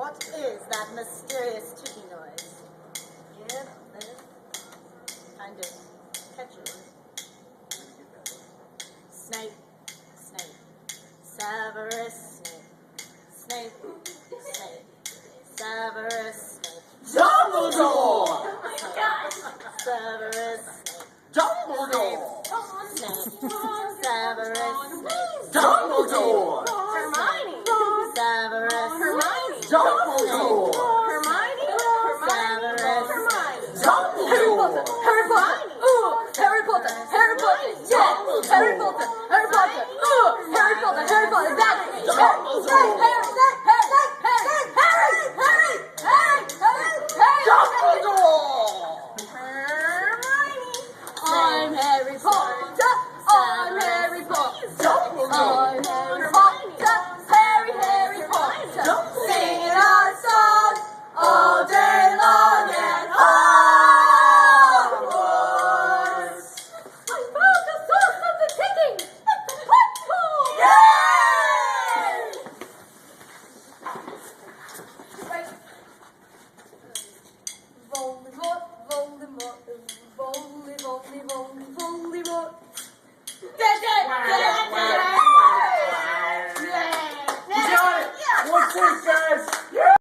What is that mysterious ticking noise? Yeah, this kind of catchy. Snape, Snape, Severus Snape, Snape, Snape, Severus Snape. Dumbledore! Oh my gosh! Severus Snape. Dumbledore! Snape, Severus Snape. Dumbledore! Hermione, Severus. Hermione, Dumbledore! Hermione, Severus. Hermione, Dumbledore! Harry Potter. Ooh, Harry Potter. Harry Potter. Yes, Harry Potter.